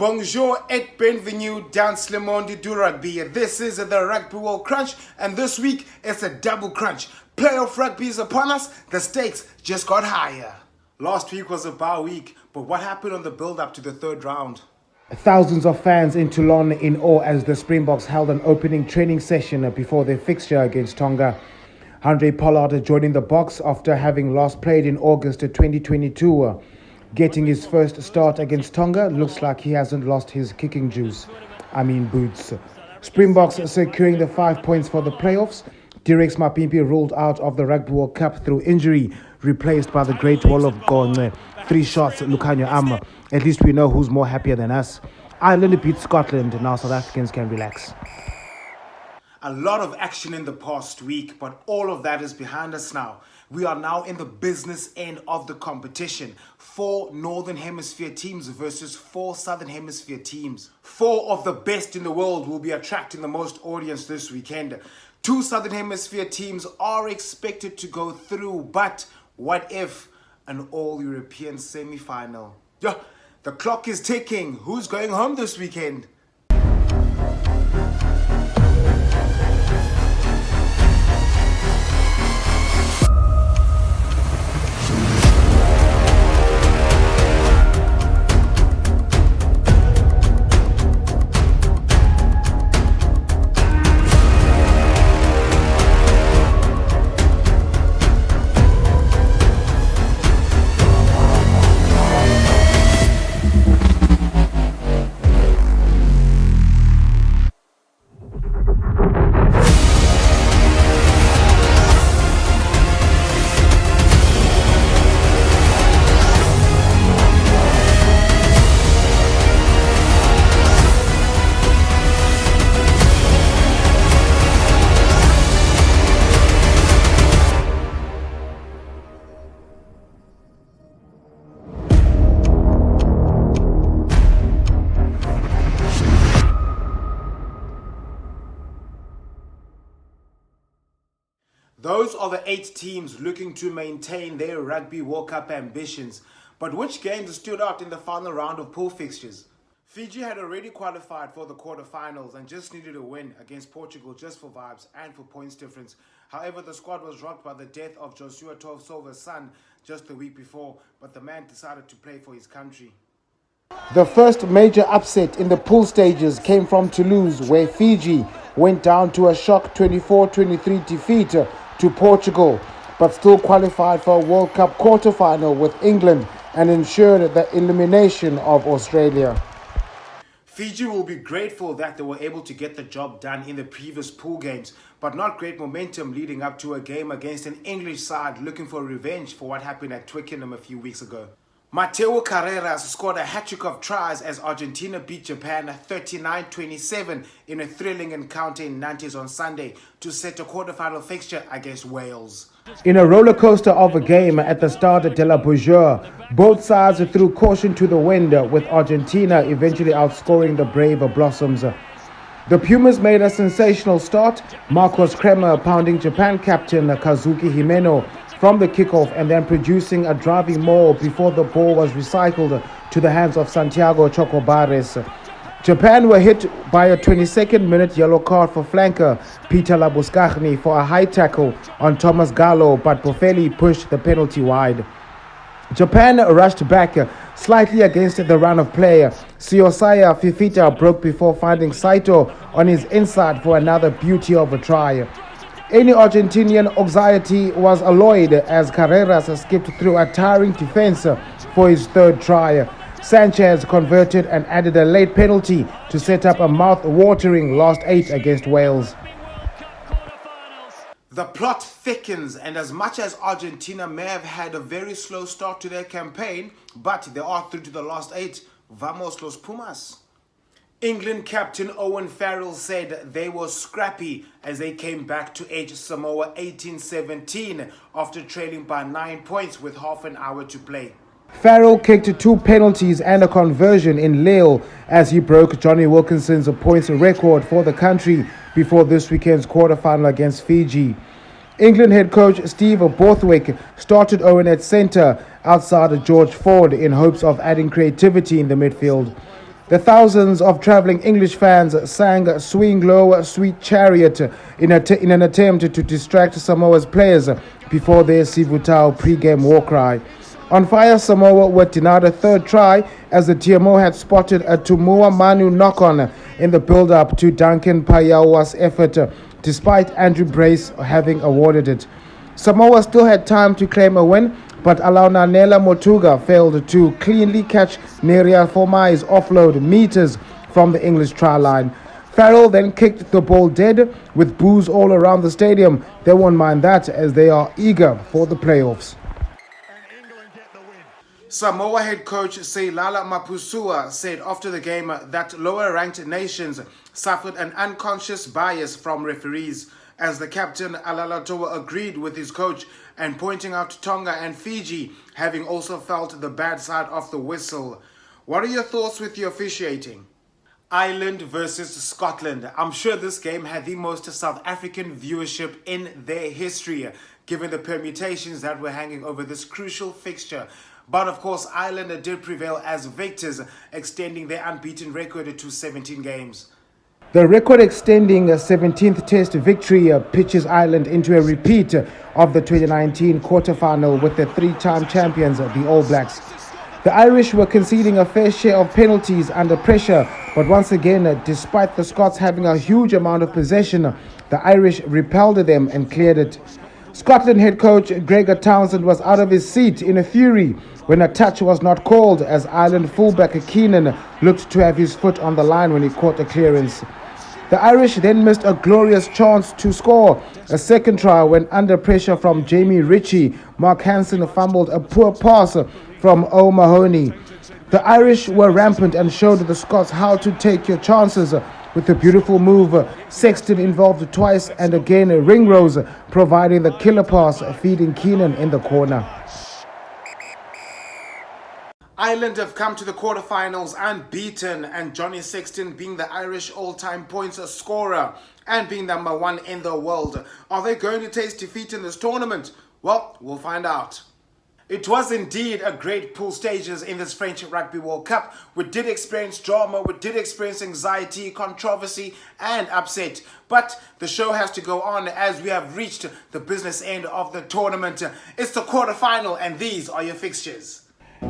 Bonjour et bienvenue dans le monde du rugby. This is the Rugby World Crunch, and this week it's a double crunch. Playoff rugby is upon us, the stakes just got higher. Last week was a bye week, but what happened on the build-up to the third round? Thousands of fans in Toulon in awe as the Springboks held an opening training session before their fixture against Tonga. Handré Pollard joining the box after having last played in August 2022. Getting his first start against Tonga, looks like he hasn't lost his kicking juice. Boots. Springboks securing the 5 points for the playoffs. Direx Mapimpi ruled out of the Rugby World Cup through injury, replaced by the Great Wall of Gone. 3 shots, Lucanio Am. At least we know who's more happier than us. Ireland beat Scotland, now South Africans can relax. A lot of action in the past week, but all of that is behind us now. We are now in the business end of the competition. 4 Northern Hemisphere teams versus 4 Southern Hemisphere teams. 4 of the best in the world will be attracting the most audience this weekend. 2 Southern Hemisphere teams are expected to go through, but what if an all-European semi-final? Yeah, the clock is ticking. Who's going home this weekend? Those are the 8 teams looking to maintain their Rugby World Cup ambitions. But which games stood out in the final round of pool fixtures? Fiji had already qualified for the quarterfinals and just needed a win against Portugal just for vibes and for points difference. However, the squad was rocked by the death of Joshua Silva's son just the week before, but the man decided to play for his country. The first major upset in the pool stages came from Toulouse, where Fiji went down to a shock 24-23 defeat to Portugal, but still qualified for a World Cup quarterfinal with England and ensured the elimination of Australia. Fiji will be grateful that they were able to get the job done in the previous pool games, but not great momentum leading up to a game against an English side looking for revenge for what happened at Twickenham a few weeks ago. Mateo Carreras scored a hat-trick of tries as Argentina beat Japan 39-27 in a thrilling encounter in Nantes on Sunday to set a quarterfinal fixture against Wales. In a roller coaster of a game at the Stade de la Beaujour, both sides threw caution to the wind, with Argentina eventually outscoring the brave Blossoms. The Pumas made a sensational start, Marcos Kremer pounding Japan captain Kazuki Himeno from the kickoff and then producing a driving maul before the ball was recycled to the hands of Santiago Chocobares. Japan were hit by a 22nd minute yellow card for flanker Peter Labuschagne for a high tackle on Thomas Gallo, but Boffelli pushed the penalty wide. Japan rushed back slightly against the run of play. Siosaya Fifita broke before finding Saito on his inside for another beauty of a try. Any Argentinian anxiety was alloyed as Carreras skipped through a tiring defense for his third try. Sanchez converted and added a late penalty to set up a mouth-watering last 8 against Wales. The plot thickens, and as much as Argentina may have had a very slow start to their campaign, but they are through to the last 8. Vamos los Pumas. England captain Owen Farrell said they were scrappy as they came back to edge Samoa 18-17 after trailing by 9 points with half an hour to play. Farrell kicked 2 penalties and a conversion in Lille as he broke Johnny Wilkinson's points record for the country before this weekend's quarterfinal against Fiji. England head coach Steve Borthwick started Owen at centre outside George Ford in hopes of adding creativity in the midfield. The thousands of traveling English fans sang Swing Low, Sweet Chariot in an attempt to distract Samoa's players before their Sivutau pre-game war cry. On fire, Samoa were denied a third try as the TMO had spotted a Tumua Manu knock-on in the build-up to Duncan Payawa's effort, despite Andrew Brace having awarded it. Samoa still had time to claim a win, but Alaunanela Motuga failed to cleanly catch Neria Formai's offload meters from the English try line. Farrell then kicked the ball dead with boos all around the stadium. They won't mind that as they are eager for the playoffs. Samoa head coach Seilala Mapusua said after the game that lower-ranked nations suffered an unconscious bias from referees, as the captain Alalatoa agreed with his coach and pointing out Tonga and Fiji having also felt the bad side of the whistle. What are your thoughts with the officiating? Ireland versus Scotland. I'm sure this game had the most South African viewership in their history, given the permutations that were hanging over this crucial fixture. But of course, Ireland did prevail as victors, extending their unbeaten record to 17 games. The record-extending 17th Test victory pitches Ireland into a repeat of the 2019 quarter-final with the three-time champions, the All Blacks. The Irish were conceding a fair share of penalties under pressure, but once again, despite the Scots having a huge amount of possession, the Irish repelled them and cleared it. Scotland head coach Gregor Townsend was out of his seat in a fury when a touch was not called, as Ireland fullback Keenan looked to have his foot on the line when he caught the clearance. The Irish then missed a glorious chance to score a second try when, under pressure from Jamie Ritchie, Mark Hansen fumbled a poor pass from O'Mahony. The Irish were rampant and showed the Scots how to take your chances with a beautiful move. Sexton involved twice, and again Ringrose providing the killer pass, feeding Keenan in the corner. Ireland have come to the quarterfinals unbeaten, and Johnny Sexton being the Irish all-time points scorer and being number one in the world. Are they going to taste defeat in this tournament? Well, we'll find out. It was indeed a great pool stages in this French Rugby World Cup. We did experience drama, we did experience anxiety, controversy and upset. But the show has to go on as we have reached the business end of the tournament. It's the quarterfinal and these are your fixtures.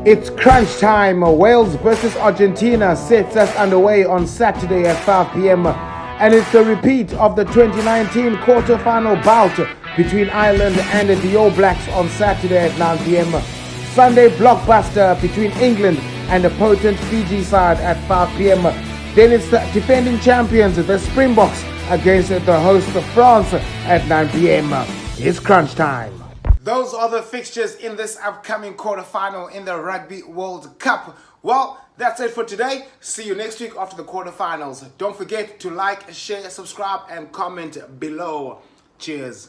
It's crunch time. Wales versus Argentina sets us underway on Saturday at 5 p.m. And it's the repeat of the 2019 quarter-final bout between Ireland and the All Blacks on Saturday at 9 p.m. Sunday blockbuster between England and the potent Fiji side at 5 p.m. Then it's the defending champions, the Springboks, against the host of France at 9 p.m. It's crunch time. Those are the fixtures in this upcoming quarterfinal in the Rugby World Cup. Well, that's it for today. See you next week after the quarterfinals. Don't forget to like, share, subscribe, and comment below. Cheers.